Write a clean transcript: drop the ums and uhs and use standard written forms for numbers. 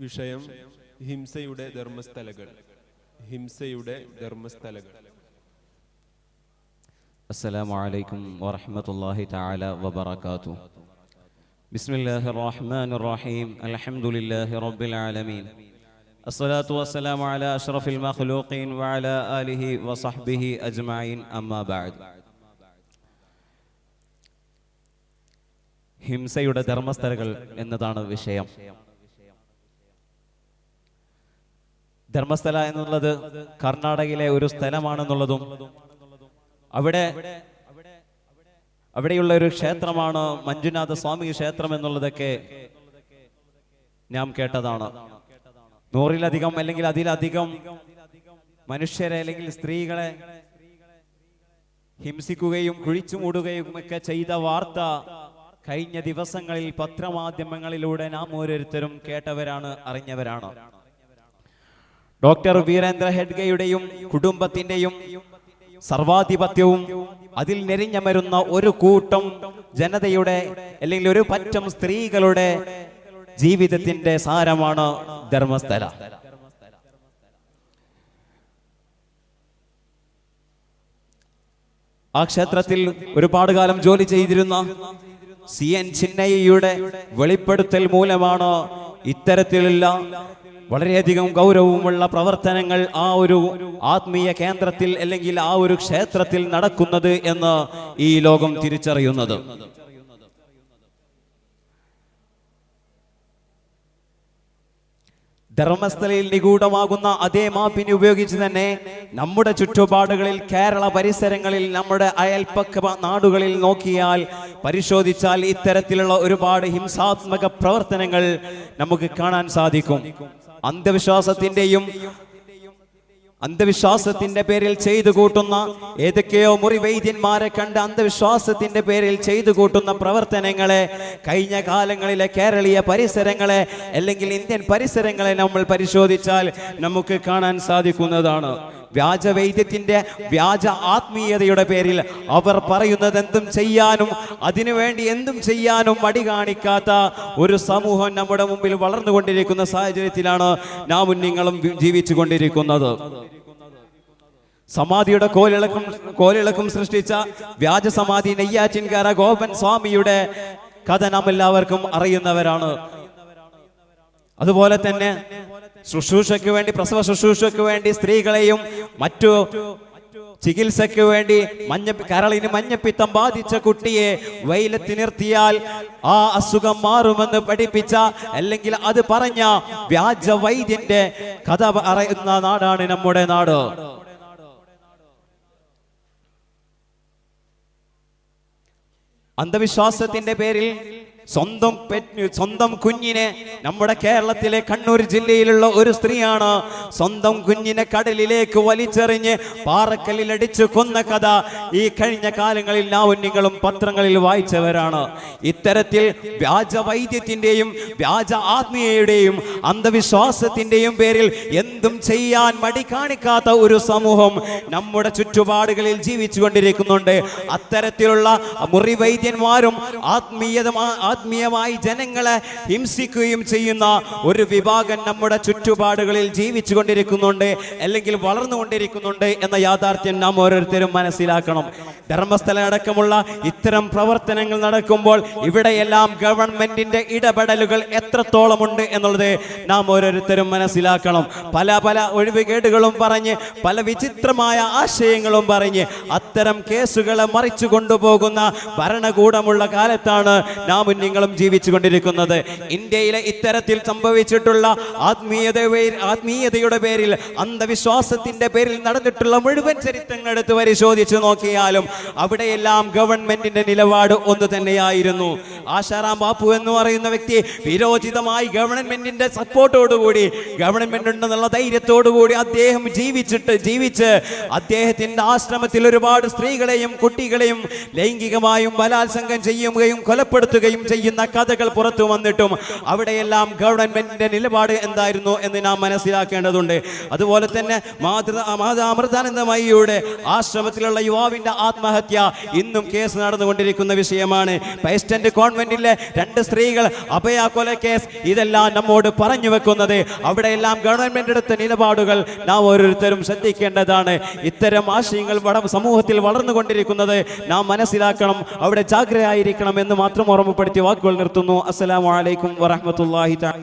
വിഷയം ഹിംസയുടെ ധർമ്മസ്ഥലകൾ. അസ്സലാമു അലൈക്കും വറഹ്മത്തുള്ളാഹി തആല വബറകാതുഹു. ബിസ്മില്ലാഹിർ റഹ്മാനിർ റഹീം. അൽഹംദുലില്ലാഹി റബ്ബിൽ ആലമീൻ. അസ്സലാത്തു വസ്സലാമു അലാ അഷ്റഫിൽ മഖ്ലൂഖീൻ വഅലാ ആലിഹി വസഹ്ബിഹി അജ്മഈൻ. അമ്മാ ബഅദ്. ഹിംസയുടെ ധർമ്മസ്ഥലകൾ എന്നതാണ് വിഷയം. ധർമ്മസ്ഥല എന്നുള്ളത് കർണാടകയിലെ ഒരു സ്ഥലമാണെന്നുള്ളതും അവിടെയുള്ള ഒരു ക്ഷേത്രമാണ് മഞ്ജുനാഥ സ്വാമി ക്ഷേത്രം എന്നുള്ളതൊക്കെ നാം കേട്ടതാണ്. 100-ലധികം അല്ലെങ്കിൽ അതിലധികം മനുഷ്യരെ അല്ലെങ്കിൽ സ്ത്രീകളെ ഹിംസിക്കുകയും കുഴിച്ചു മൂടുകയും ഒക്കെ ചെയ്ത വാർത്ത കഴിഞ്ഞ ദിവസങ്ങളിൽ പത്രമാധ്യമങ്ങളിലൂടെ നാം ഓരോരുത്തരും കേട്ടവരാണ്, അറിഞ്ഞവരാണ്. ഡോക്ടർ വീരേന്ദ്ര ഹെഡ്ഗെയുടെയും കുടുംബത്തിന്റെയും സർവാധിപത്യവും അതിൽ നെരിഞ്ഞമരുന്ന ഒരു കൂട്ടം ജനതയുടെ അല്ലെങ്കിൽ ഒരു പറ്റം സ്ത്രീകളുടെ ജീവിതത്തിന്റെ സാരമാണ് ധർമ്മസ്ഥല. ആ ക്ഷേത്രത്തിൽ ഒരുപാട് കാലം ജോലി ചെയ്തിരുന്ന CN ചിന്നയ്യയുടെ വെളിപ്പെടുത്തൽ മൂലമാണ് ഇത്തരത്തിലുള്ള വളരെയധികം ഗൗരവമുള്ള പ്രവർത്തനങ്ങൾ ആ ഒരു ആത്മീയ കേന്ദ്രത്തിൽ അല്ലെങ്കിൽ ആ ഒരു ക്ഷേത്രത്തിൽ നടക്കുന്നത് എന്ന് ഈ ലോകം തിരിച്ചറിയുന്നത്. ധർമ്മസ്ഥലയിൽ നിഗൂഢമാകുന്ന അതേ മാപ്പിനെ ഉപയോഗിച്ച് തന്നെ നമ്മുടെ ചുറ്റുപാടുകളിൽ, കേരള പരിസരങ്ങളിൽ, നമ്മുടെ അയൽപ്പക്ക നാടുകളിൽ നോക്കിയാൽ, പരിശോധിച്ചാൽ ഇത്തരത്തിലുള്ള ഒരുപാട് ഹിംസാത്മക പ്രവർത്തനങ്ങൾ നമുക്ക് കാണാൻ സാധിക്കും. അന്ധവിശ്വാസത്തിന്റെ പേരിൽ ചെയ്തു കൂട്ടുന്ന ഏതൊക്കെയോ മുറിവൈദ്യന്മാരെ കണ്ട് അന്ധവിശ്വാസത്തിന്റെ പേരിൽ ചെയ്തു കൂട്ടുന്ന പ്രവർത്തനങ്ങളെ കഴിഞ്ഞ കാലങ്ങളിലെ കേരളീയ പരിസരങ്ങളെ അല്ലെങ്കിൽ ഇന്ത്യൻ പരിസരങ്ങളെ നമ്മൾ പരിശോധിച്ചാൽ നമുക്ക് കാണാൻ സാധിക്കുന്നതാണ്. വ്യാജവൈദ്യത്തിന്റെ വ്യാജ ആത്മീയതയുടെ പേരിൽ അവർ പറയുന്നത് എന്തും ചെയ്യാനും അതിനുവേണ്ടി എന്തും ചെയ്യാനും മടി കാണിക്കാത്ത ഒരു സമൂഹം നമ്മുടെ മുമ്പിൽ വളർന്നുകൊണ്ടിരിക്കുന്ന സാഹചര്യത്തിലാണ് നാം നിങ്ങളും ജീവിച്ചു കൊണ്ടിരിക്കുന്നത്. സമാധിയുടെ കോലിളക്കം സൃഷ്ടിച്ച വ്യാജ സമാധി നെയ്യാറ്റിൻകര ഗോപൻ സ്വാമിയുടെ കഥ നാം എല്ലാവർക്കും അറിയുന്നവരാണ്. അതുപോലെ തന്നെ ശുശ്രൂഷയ്ക്ക് വേണ്ടി, പ്രസവ ശുശ്രൂഷയ്ക്ക് വേണ്ടി സ്ത്രീകളെയും മറ്റു ചികിത്സയ്ക്ക് വേണ്ടി കരളിന് മഞ്ഞപ്പിത്തം ബാധിച്ച കുട്ടിയെ വെയിലത്ത് നിർത്തിയാൽ ആ അസുഖം മാറുമെന്ന് പഠിപ്പിച്ച അല്ലെങ്കിൽ അത് പറഞ്ഞ വ്യാജ വൈദ്യന്റെ കഥ പറയുന്ന നാടാണ് നമ്മുടെ നാട്. അന്ധവിശ്വാസത്തിന്റെ പേരിൽ സ്വന്തം കുഞ്ഞിനെ, നമ്മുടെ കേരളത്തിലെ കണ്ണൂർ ജില്ലയിലുള്ള ഒരു സ്ത്രീയാണ് സ്വന്തം കുഞ്ഞിനെ കടലിലേക്ക് വലിച്ചെറിഞ്ഞ് പാറക്കല്ലിൽ അടിച്ചു കൊന്ന കഥ ഈ കഴിഞ്ഞ കാലങ്ങളിൽ നിങ്ങളും പത്രങ്ങളിൽ വായിച്ചവരാണ്. ഇത്തരത്തിൽ വ്യാജ വൈദ്യത്തിന്റെയും വ്യാജ ആത്മീയയുടെയും അന്ധവിശ്വാസത്തിന്റെയും പേരിൽ എന്തും ചെയ്യാൻ മടി കാണിക്കാത്ത ഒരു സമൂഹം നമ്മുടെ ചുറ്റുപാടുകളിൽ ജീവിച്ചു കൊണ്ടിരിക്കുന്നുണ്ട്. അത്തരത്തിലുള്ള മുറിവൈദ്യന്മാരും ആത്മീയമായി ജനങ്ങളെ ഹിംസിക്കുകയും ചെയ്യുന്ന ഒരു വിഭാഗം നമ്മുടെ ചുറ്റുപാടുകളിൽ ജീവിച്ചു കൊണ്ടിരിക്കുന്നുണ്ട് അല്ലെങ്കിൽ വളർന്നുകൊണ്ടിരിക്കുന്നുണ്ട് എന്ന യാഥാർത്ഥ്യം നാം ഓരോരുത്തരും മനസ്സിലാക്കണം. ധർമ്മസ്ഥല അടക്കമുള്ള ഇത്തരം പ്രവർത്തനങ്ങൾ നടക്കുമ്പോൾ ഇവിടെയെല്ലാം ഗവൺമെന്റിന്റെ ഇടപെടലുകൾ എത്രത്തോളമുണ്ട് എന്നുള്ളത് നാം ഓരോരുത്തരും മനസ്സിലാക്കണം. പല ഒഴിവുകേടുകളും പറഞ്ഞ്, പല വിചിത്രമായ ആശയങ്ങളും പറഞ്ഞ് അത്തരം കേസുകളെ മറിച്ചു കൊണ്ടുപോകുന്ന ഭരണകൂടമുള്ള കാലത്താണ് നാം നിങ്ങളും ജീവിച്ചു കൊണ്ടിരിക്കുന്നത്. ഇന്ത്യയിലെ ഇത്തരത്തിൽ സംഭവിച്ചിട്ടുള്ള ആത്മീയതയുടെ പേരിൽ, അന്ധവിശ്വാസത്തിന്റെ പേരിൽ നടന്നിട്ടുള്ള മുഴുവൻ ചരിത്രങ്ങൾ എടുത്ത് പരിശോധിച്ചു നോക്കിയാലും അവിടെയെല്ലാം ഗവൺമെന്റിന്റെ നിലപാട് ഒന്ന് തന്നെയായിരുന്നു. ആശാറാം ബാപ്പു എന്ന് പറയുന്ന വ്യക്തി വിരോചിതമായി ഗവൺമെന്റിന്റെ സപ്പോർട്ടോടുകൂടി, ഗവൺമെന്റ് ഉണ്ടെന്നുള്ള ധൈര്യത്തോടുകൂടി അദ്ദേഹം ജീവിച്ച് അദ്ദേഹത്തിന്റെ ആശ്രമത്തിൽ ഒരുപാട് സ്ത്രീകളെയും കുട്ടികളെയും ലൈംഗികമായും ബലാത്സംഗം ചെയ്യുകയും കൊലപ്പെടുത്തുകയും ചെയ്യുന്ന കഥകൾ പുറത്തു വന്നിട്ടും അവിടെയെല്ലാം ഗവൺമെന്റിന്റെ നിലപാട് എന്തായിരുന്നു എന്ന് നാം മനസ്സിലാക്കേണ്ടതുണ്ട്. അതുപോലെ തന്നെ അമൃതാനന്ദമയിയുടെ ആശ്രമത്തിലുള്ള യുവാവിന്റെ ആത്മഹത്യ ഇന്നും കേസ് നടന്നുകൊണ്ടിരിക്കുന്ന വിഷയമാണ്. പേസ്റ്റന്റ് കോൺവെന്റിലെ 2 സ്ത്രീകൾ അഭയ കൊലക്കേസ്, ഇതെല്ലാം നമ്മോട് പറഞ്ഞു വെക്കുന്നത് അവിടെയെല്ലാം ഗവൺമെന്റ് എടുത്ത നിലപാടുകൾ നാം ഓരോരുത്തരും ശ്രദ്ധിക്കേണ്ടതാണ്. ഇത്തരം ആശയങ്ങൾ സമൂഹത്തിൽ വളർന്നുകൊണ്ടിരിക്കുന്നത് നാം മനസ്സിലാക്കണം, അവിടെ ജാഗ്രതയായിരിക്കണം എന്ന് മാത്രം ഓർമ്മപ്പെടുത്തി വാക്കുകൾ നിർത്തുന്നു. അസ്സലാമു അലൈക്കും വറഹ്മത്തുള്ളാഹി തആല.